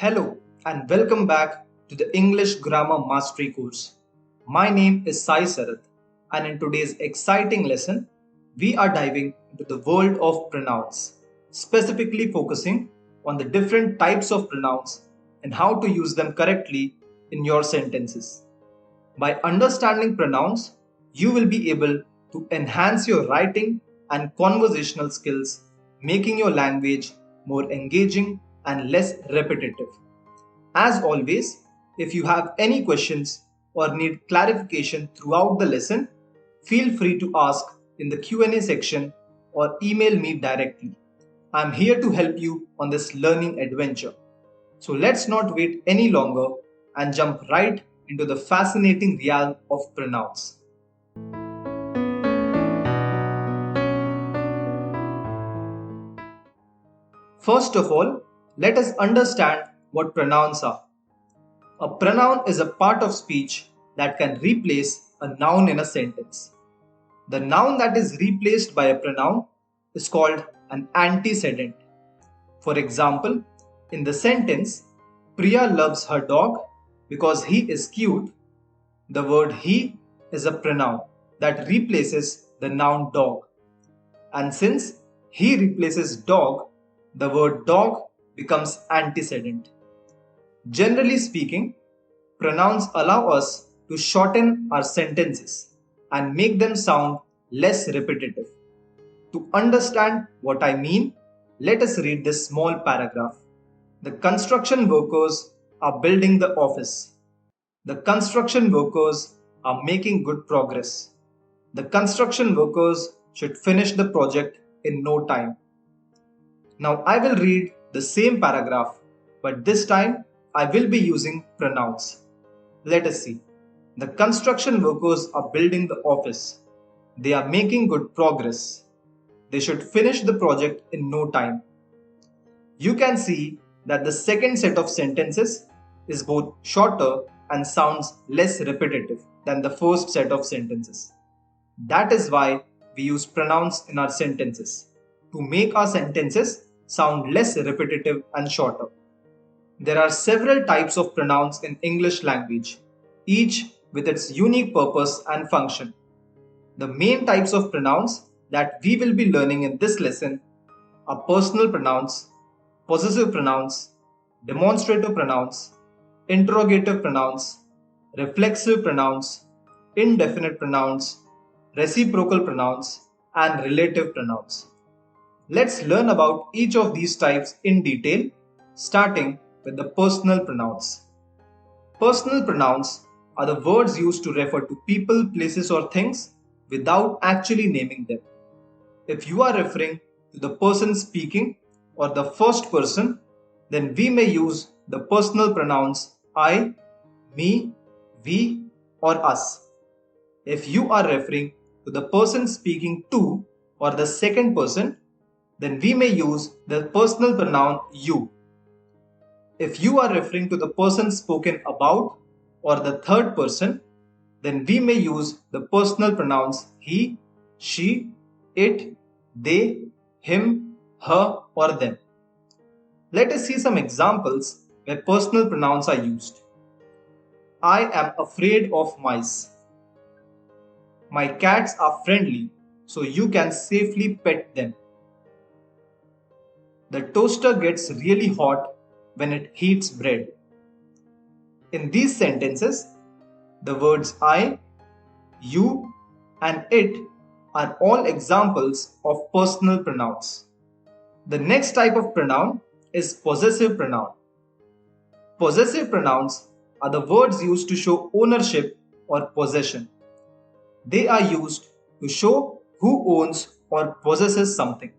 Hello and welcome back to the English Grammar Mastery course. My name is Sai Sarath, and in today's exciting lesson, we are diving into the world of pronouns, specifically focusing on the different types of pronouns and how to use them correctly in your sentences. By understanding pronouns, you will be able to enhance your writing and conversational skills, making your language more engaging and less repetitive. As always, if you have any questions or need clarification throughout the lesson, feel free to ask in the Q&A section or email me directly. I'm here to help you on this learning adventure. So let's not wait any longer and jump right into the fascinating realm of pronouns. First of all, let us understand what pronouns are. A pronoun is a part of speech that can replace a noun in a sentence. The noun that is replaced by a pronoun is called an antecedent. For example, in the sentence, Priya loves her dog because he is cute, the word he is a pronoun that replaces the noun dog. And since he replaces dog, the word dog becomes antecedent. Generally speaking, pronouns allow us to shorten our sentences and make them sound less repetitive. To understand what I mean, let us read this small paragraph. The construction workers are building the office. The construction workers are making good progress. The construction workers should finish the project in no time. Now I will read the same paragraph, but this time I will be using pronouns. Let us see. The construction workers are building the office. They are making good progress. They should finish the project in no time. You can see that the second set of sentences is both shorter and sounds less repetitive than the first set of sentences. That is why we use pronouns in our sentences, to make our sentences sound less repetitive and shorter. There are several types of pronouns in English language, each with its unique purpose and function. The main types of pronouns that we will be learning in this lesson are personal pronouns, possessive pronouns, demonstrative pronouns, interrogative pronouns, reflexive pronouns, indefinite pronouns, reciprocal pronouns, and relative pronouns. Let's learn about each of these types in detail, starting with the personal pronouns. Personal pronouns are the words used to refer to people, places, or things without actually naming them. If you are referring to the person speaking or the first person, then we may use the personal pronouns I, me, we, or us. If you are referring to the person speaking to or the second person, then we may use the personal pronoun you. If you are referring to the person spoken about or the third person, then we may use the personal pronouns he, she, it, they, him, her, or them. Let us see some examples where personal pronouns are used. I am afraid of mice. My cats are friendly, so you can safely pet them. The toaster gets really hot when it heats bread. In these sentences, the words I, you, and it are all examples of personal pronouns. The next type of pronoun is possessive pronoun. Possessive pronouns are the words used to show ownership or possession. They are used to show who owns or possesses something.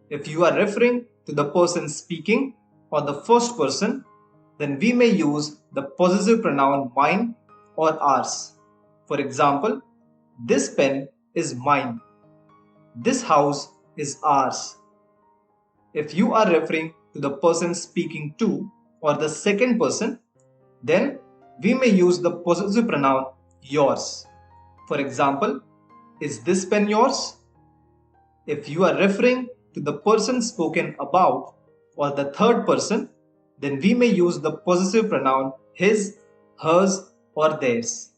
If you are referring to the person speaking or the first person, then we may use the possessive pronoun mine or ours. For example, this pen is mine. This house is ours. If you are referring to the person speaking to or the second person, then we may use the possessive pronoun yours. For example, is this pen yours? If you are referring to the person spoken about or the third person, then we may use the possessive pronoun his, hers, or theirs.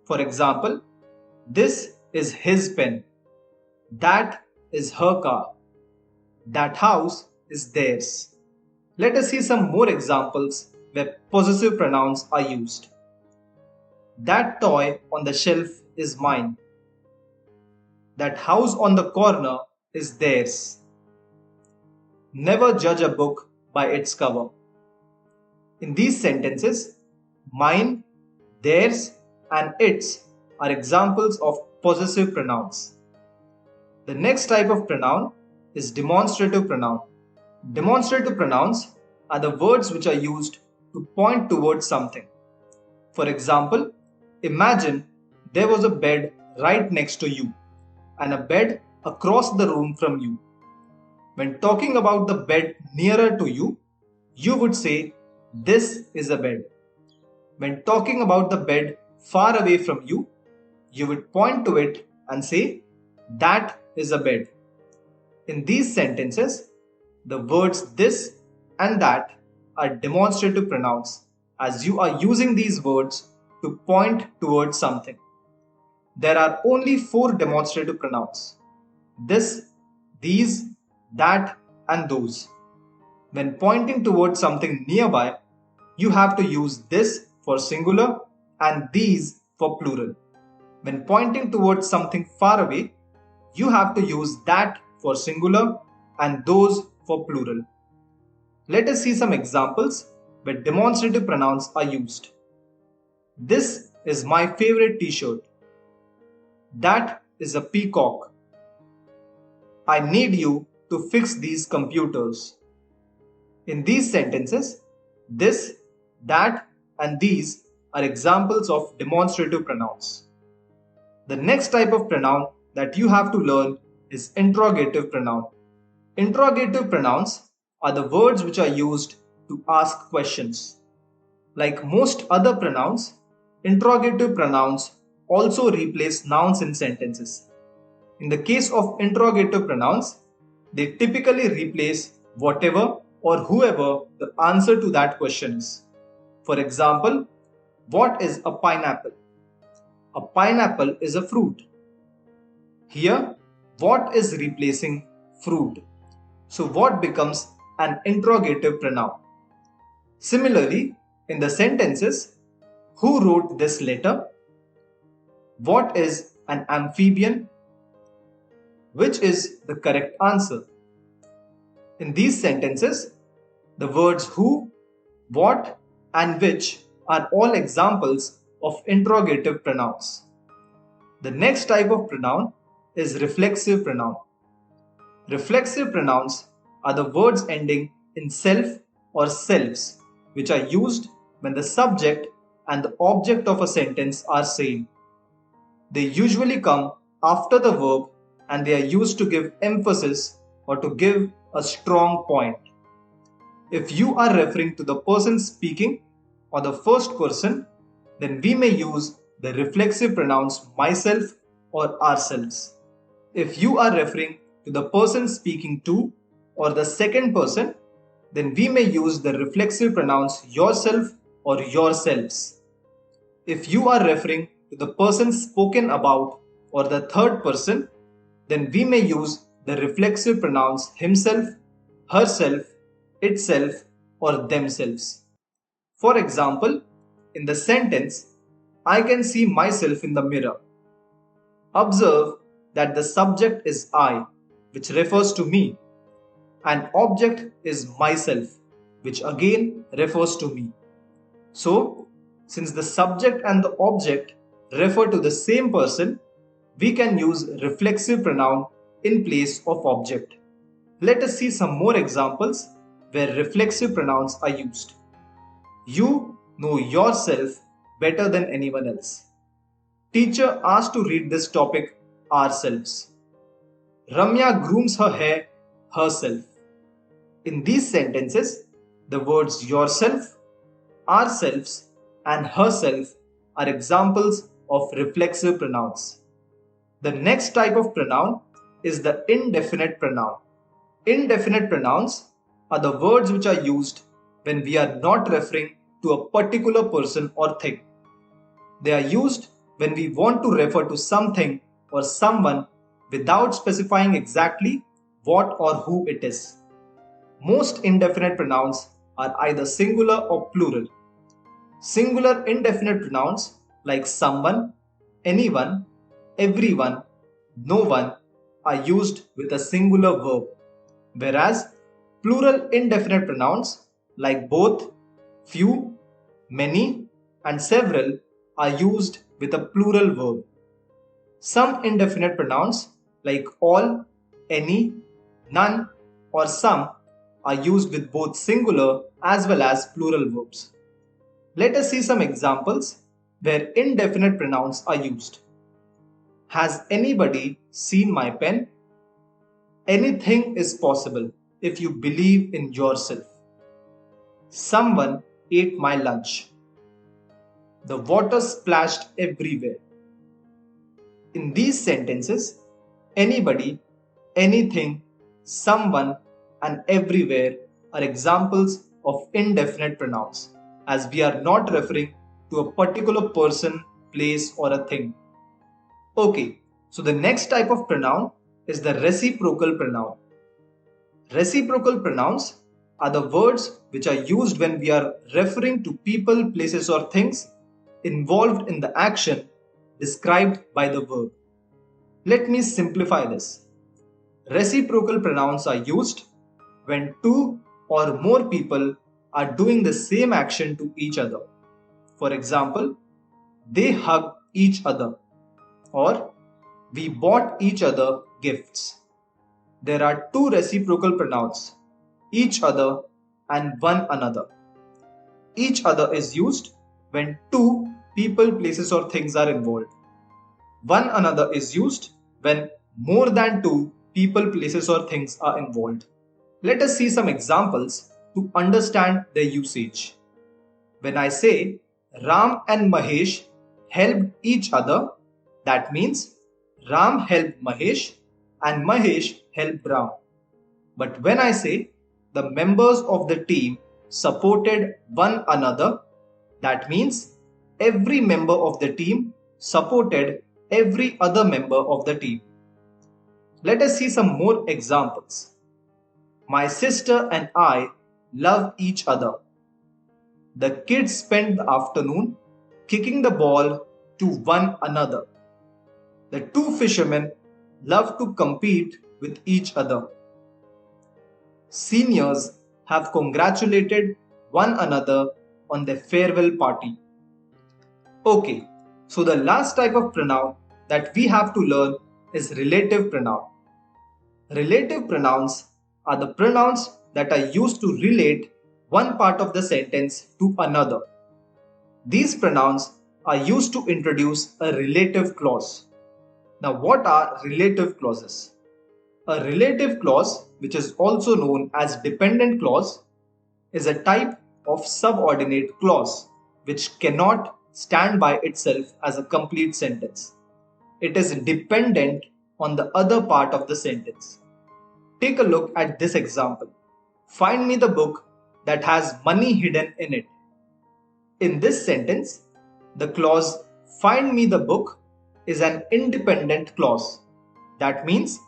For example, this is his pen. That is her car. That house is theirs. Let us see some more examples where possessive pronouns are used. That toy on the shelf is mine. That house on the corner is theirs. Never judge a book by its cover. In these sentences, mine, theirs, and its are examples of possessive pronouns. The next type of pronoun is demonstrative pronoun. Demonstrative pronouns are the words which are used to point towards something. For example, imagine there was a bed right next to you and a bed across the room from you. When talking about the bed nearer to you, you would say, this is a bed. When talking about the bed far away from you, you would point to it and say, that is a bed. In these sentences, the words this and that are demonstrative pronouns as you are using these words to point towards something. There are only 4 demonstrative pronouns: this, these, that, and those. When pointing towards something nearby, you have to use this for singular and these for plural. When pointing towards something far away, you have to use that for singular and those for plural. Let us see some examples where demonstrative pronouns are used. This is my favorite t-shirt. That is a peacock. I need you to fix these computers. In these sentences, this, that, and these are examples of demonstrative pronouns. The next type of pronoun that you have to learn is interrogative pronoun. Interrogative pronouns are the words which are used to ask questions. Like most other pronouns, interrogative pronouns also replace nouns in sentences. In the case of interrogative pronouns, they typically replace whatever or whoever the answer to that question is. For example, what is a pineapple? A pineapple is a fruit. Here, what is replacing fruit? So what becomes an interrogative pronoun? Similarly, in the sentences, who wrote this letter? What is an amphibian? Which is the correct answer? In these sentences, the words who, what, and which are all examples of interrogative pronouns. The next type of pronoun is reflexive pronoun. Reflexive pronouns are the words ending in self or selves, which are used when the subject and the object of a sentence are same. They usually come after the verb and they are used to give emphasis or to give a strong point. If you are referring to the person speaking or the first person, then we may use the reflexive pronouns myself or ourselves. If you are referring to the person speaking to or the second person, then we may use the reflexive pronouns yourself or yourselves. If you are referring to the person spoken about or the third person, then we may use the reflexive pronouns himself, herself, itself, or themselves. For example, in the sentence, I can see myself in the mirror. Observe that the subject is I, which refers to me, and object is myself, which again refers to me. So, since the subject and the object refer to the same person, we can use reflexive pronoun in place of object. Let us see some more examples where reflexive pronouns are used. You know yourself better than anyone else. Teacher asked to read this topic ourselves. Ramya grooms her hair herself. In these sentences, the words yourself, ourselves, and herself are examples of reflexive pronouns. The next type of pronoun is the indefinite pronoun. Indefinite pronouns are the words which are used when we are not referring to a particular person or thing. They are used when we want to refer to something or someone without specifying exactly what or who it is. Most indefinite pronouns are either singular or plural. Singular indefinite pronouns like someone, anyone, everyone, no one are used with a singular verb, whereas plural indefinite pronouns like both, few, many, and several are used with a plural verb. Some indefinite pronouns like all, any, none, or some are used with both singular as well as plural verbs. Let us see some examples where indefinite pronouns are used. Has anybody seen my pen? Anything is possible if you believe in yourself. Someone ate my lunch. The water splashed everywhere. In these sentences, anybody, anything, someone, and everywhere are examples of indefinite pronouns, as we are not referring to a particular person, place, or a thing. Okay, so the next type of pronoun is the reciprocal pronoun. Reciprocal pronouns are the words which are used when we are referring to people, places, or things involved in the action described by the verb. Let me simplify this. Reciprocal pronouns are used when two or more people are doing the same action to each other. For example, they hug each other, or we bought each other gifts. There are two reciprocal pronouns, each other and one another. Each other is used when two people, places, or things are involved. One another is used when more than two people, places, or things are involved. Let us see some examples to understand their usage. When I say Ram and Mahesh helped each other, that means Ram helped Mahesh and Mahesh helped Ram. But when I say the members of the team supported one another, that means every member of the team supported every other member of the team. Let us see some more examples. My sister and I love each other. The kids spent the afternoon kicking the ball to one another. The two fishermen love to compete with each other. Seniors have congratulated one another on their farewell party. Okay, so the last type of pronoun that we have to learn is relative pronoun. Relative pronouns are the pronouns that are used to relate one part of the sentence to another. These pronouns are used to introduce a relative clause. Now, what are relative clauses? A relative clause, which is also known as dependent clause, is a type of subordinate clause which cannot stand by itself as a complete sentence. It is dependent on the other part of the sentence. Take a look at this example. Find me the book that has money hidden in it. In this sentence, the clause find me the book is an independent clause. That means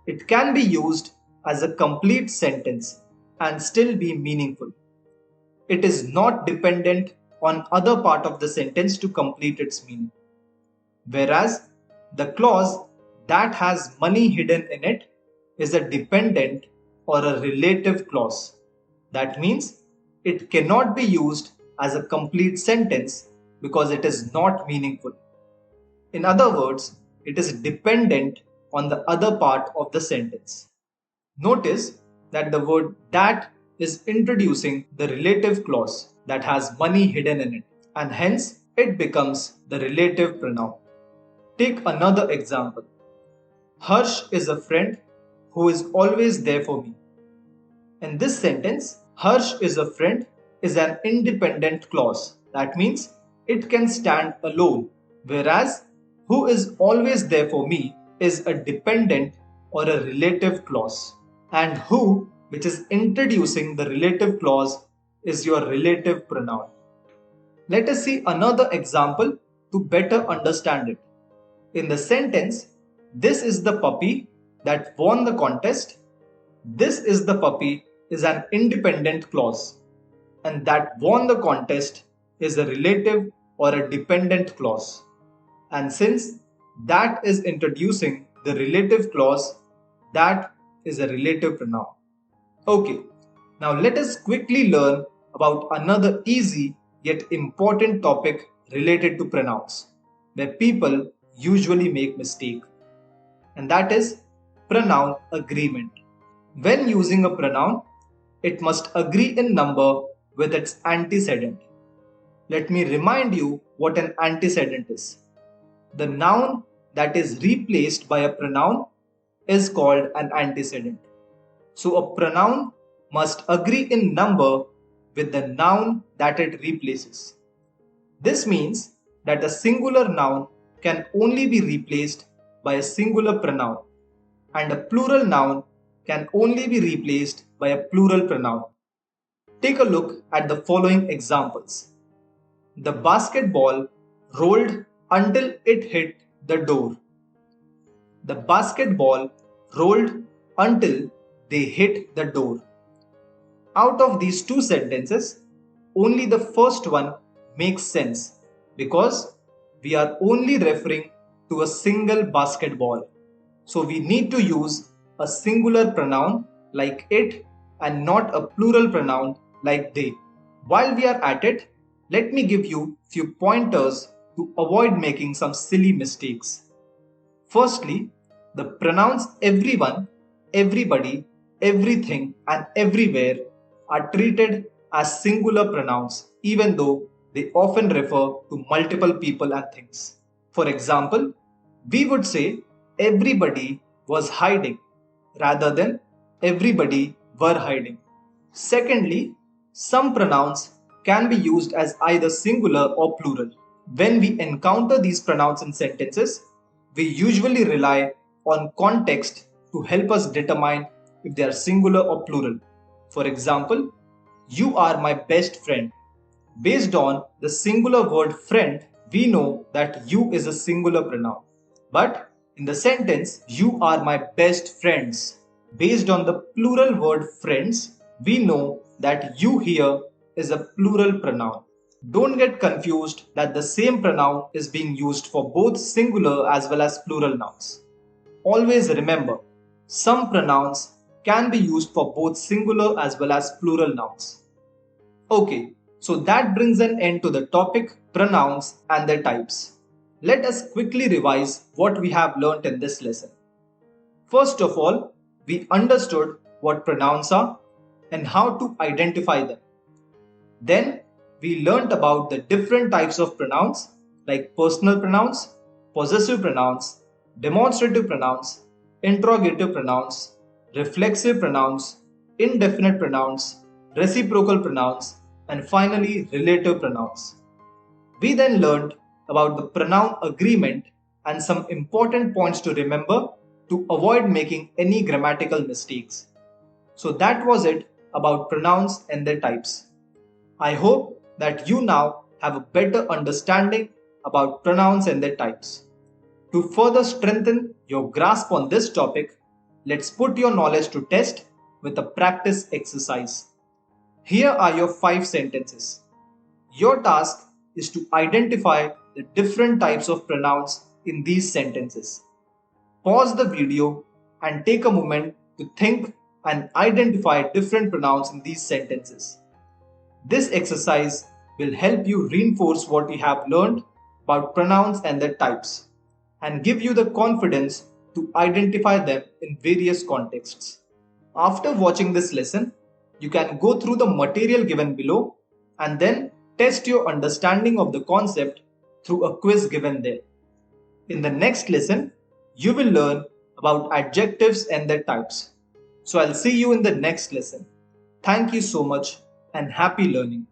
it can be used as a complete sentence and still be meaningful. It is not dependent on other part of the sentence to complete its meaning. Whereas the clause that has money hidden in it is a dependent or a relative clause. That means it cannot be used as a complete sentence because it is not meaningful. In other words, it is dependent on the other part of the sentence. Notice that the word that is introducing the relative clause that has money hidden in it, and hence it becomes the relative pronoun. Take another example. Harsh is a friend who is always there for me. In this sentence, Harsh is a friend is an independent clause. That means it can stand alone, whereas who is always there for me is a dependent or a relative clause. And who, which is introducing the relative clause, is your relative pronoun. Let us see another example to better understand it. In the sentence, this is the puppy that won the contest. This is the puppy is an independent clause, and that won the contest is a relative or a dependent clause. And since that is introducing the relative clause, that is a relative pronoun. Okay, now let us quickly learn about another easy yet important topic related to pronouns, where people usually make mistake, and that is pronoun agreement. When using a pronoun, it must agree in number with its antecedent. Let me remind you what an antecedent is. The noun that is replaced by a pronoun is called an antecedent. So a pronoun must agree in number with the noun that it replaces. This means that a singular noun can only be replaced by a singular pronoun, and a plural noun can only be replaced by a plural pronoun. Take a look at the following examples. The basketball rolled until it hit the door. The basketball rolled until they hit the door. Out of these two sentences, only the first one makes sense because we are only referring to a single basketball. So we need to use a singular pronoun like it and not a plural pronoun like they. While we are at it, let me give you few pointers to avoid making some silly mistakes. Firstly, the pronouns everyone, everybody, everything and everywhere are treated as singular pronouns even though they often refer to multiple people and things. For example, we would say everybody was hiding rather than everybody were hiding. Secondly, some pronouns can be used as either singular or plural. When we encounter these pronouns in sentences, we usually rely on context to help us determine if they are singular or plural. For example, you are my best friend. Based on the singular word friend, we know that you is a singular pronoun. But in the sentence, you are my best friends, based on the plural word friends, we know that you here is a plural pronoun. Don't get confused that the same pronoun is being used for both singular as well as plural nouns. Always remember, some pronouns can be used for both singular as well as plural nouns. Okay, so that brings an end to the topic pronouns and their types. Let us quickly revise what we have learnt in this lesson. First of all, we understood what pronouns are and how to identify them. Then, we learnt about the different types of pronouns like personal pronouns, possessive pronouns, demonstrative pronouns, interrogative pronouns, reflexive pronouns, indefinite pronouns, reciprocal pronouns, and finally relative pronouns. We then learned about the pronoun agreement and some important points to remember to avoid making any grammatical mistakes. So that was it about pronouns and their types. I hope that you now have a better understanding about pronouns and their types. To further strengthen your grasp on this topic, let's put your knowledge to test with a practice exercise. Here are your 5 sentences. Your task is to identify the different types of pronouns in these sentences. Pause the video and take a moment to think and identify different pronouns in these sentences. This exercise will help you reinforce what you have learned about pronouns and their types and give you the confidence to identify them in various contexts. After watching this lesson, you can go through the material given below and then test your understanding of the concept through a quiz given there. In the next lesson, you will learn about adjectives and their types. So I'll see you in the next lesson. Thank you so much and happy learning.